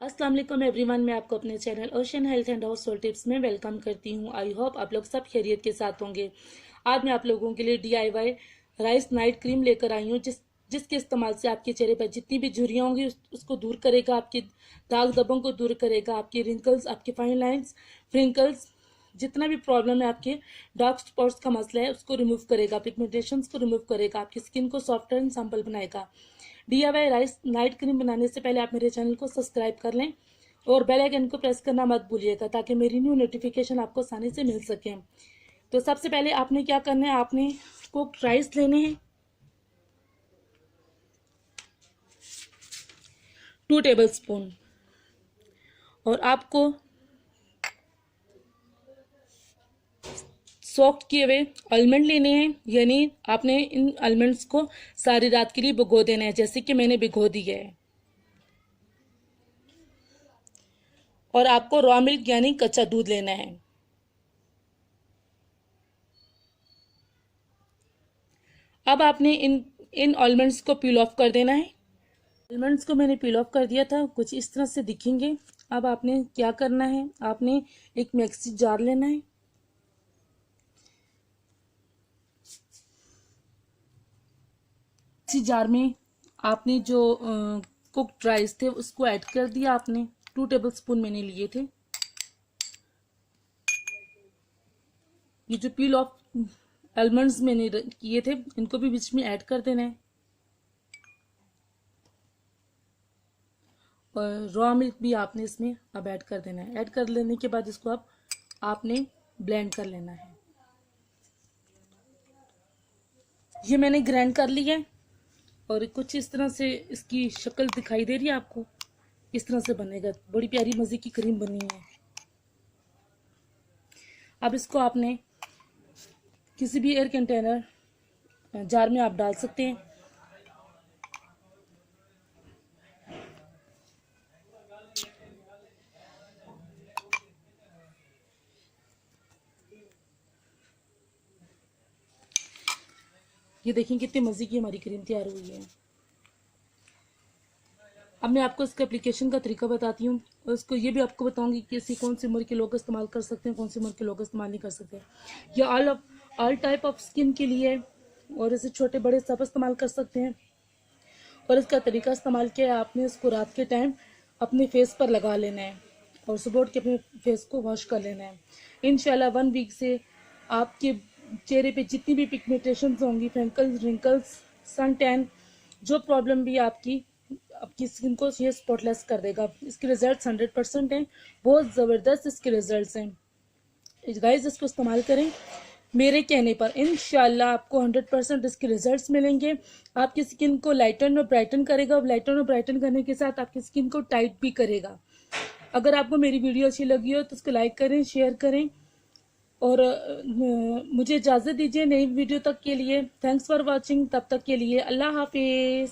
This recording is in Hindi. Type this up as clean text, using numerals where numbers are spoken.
अस्सलाम वालेकुम एवरीवन, मैं आपको अपने channel ocean health and house hold tips में वेलकम करती हूँ। आई होप आप लोग सब खैरियत के साथ होंगे। आज मैं आप लोगों के लिए DIY राइस नाइट क्रीम लेकर आई हूँ जिसके इस्तेमाल से आपके चेहरे पर जितनी भी झुर्रियाँ होंगी उसको दूर करेगा, आपके दाग धब्बों को दूर करेगा, आपके रिंकल्स, आपके फाइन लाइन्स, फ्रिंकल्स, जितना भी प्रॉब्लम है, आपके डार्क स्पॉट्स का मसला है उसको रिमूव करेगा, पिगमेंटेशंस को रिमूव करेगा, आपकी स्किन को सॉफ्ट एंड सिंपल बनाएगा। DIY राइस नाइट क्रीम बनाने से पहले आप मेरे चैनल को सब्सक्राइब कर लें और बेल आइकन को प्रेस करना मत भूलिएगा ताकि मेरी न्यू नोटिफिकेशन आपको आसानी से मिल सके। तो सबसे पहले आपने क्या करना है, आपने कुक्ड राइस लेने हैं 2 टेबलस्पून और आपको सॉफ्ट किए हुए आलमंड लेने हैं, यानी आपने इन आलमंड्स को सारी रात के लिए भिगो देना है, जैसे कि मैंने भिगो दिया है। और आपको रॉ मिल्क यानी कच्चा दूध लेना है। अब आपने इन आलमंड्स को पील ऑफ कर देना है। आलमंड्स को मैंने पील ऑफ कर दिया था, कुछ इस तरह से दिखेंगे। अब आपने क्या करना है, आपने एक मिक्सी जार लेना है। मिक्सी जार में आपने जो कुक्ड राइस थे उसको ऐड कर दिया। आपने 2 टेबलस्पून मैंने लिए थे। ये जो पील ऑफ आलमंड्स मैंने किए थे इनको भी बीच में ऐड कर देना है और रॉ मिल्क भी आपने इसमें अब ऐड कर देना है। ऐड कर लेने के बाद इसको अब आपने ब्लेंड कर लेना है। ये मैंने ग्राइंड कर लिया है और कुछ इस तरह से इसकी शक्ल दिखाई दे रही है आपको। इस तरह से बनेगा, बड़ी प्यारी मज़े की क्रीम बनी है। अब इसको आपने किसी भी एयर कंटेनर जार में आप डाल सकते हैं। ये देखें कितने मज़े की हमारी क्रीम तैयार हुई है। अब मैं आपको इसका एप्लीकेशन का तरीका बताती हूँ और इसको ये भी आपको बताऊंगी कि इसी कौन सी उम्र के लोग इस्तेमाल कर सकते हैं, कौन सी उम्र के लोग इस्तेमाल नहीं कर सकते। ये ऑल टाइप ऑफ स्किन के लिए है और इसे छोटे बड़े सब इस्तेमाल कर सकते हैं। और इसका तरीका इस्तेमाल किया है, आपने इसको रात के टाइम अपने फेस पर लगा लेना है और सुबह उठ के अपने फेस को वॉश कर लेना है। इंशाल्लाह 1 वीक से आपके चेहरे पे जितनी भी पिगमेंटेशंस होंगी, फ्रिंकल्स, रिंकल्स, सन टैन, जो प्रॉब्लम भी आपकी स्किन को ये स्पॉटलेस कर देगा। इसके रिजल्ट्स 100% हैं, बहुत ज़बरदस्त इसके रिजल्ट्स हैं। गाइस इसको इस्तेमाल करें मेरे कहने पर, इंशाल्लाह आपको 100% इसके रिजल्ट्स मिलेंगे। आपकी स्किन को लाइटन और ब्राइटन करेगा। लाइटन और ब्राइटन करने के साथ आपकी स्किन को टाइट भी करेगा। अगर आपको मेरी वीडियो अच्छी लगी हो तो उसको लाइक करें, शेयर करें और मुझे इजाज़त दीजिए नई वीडियो तक के लिए। Thanks for watching. तब तक के लिए अल्लाह हाफिज़।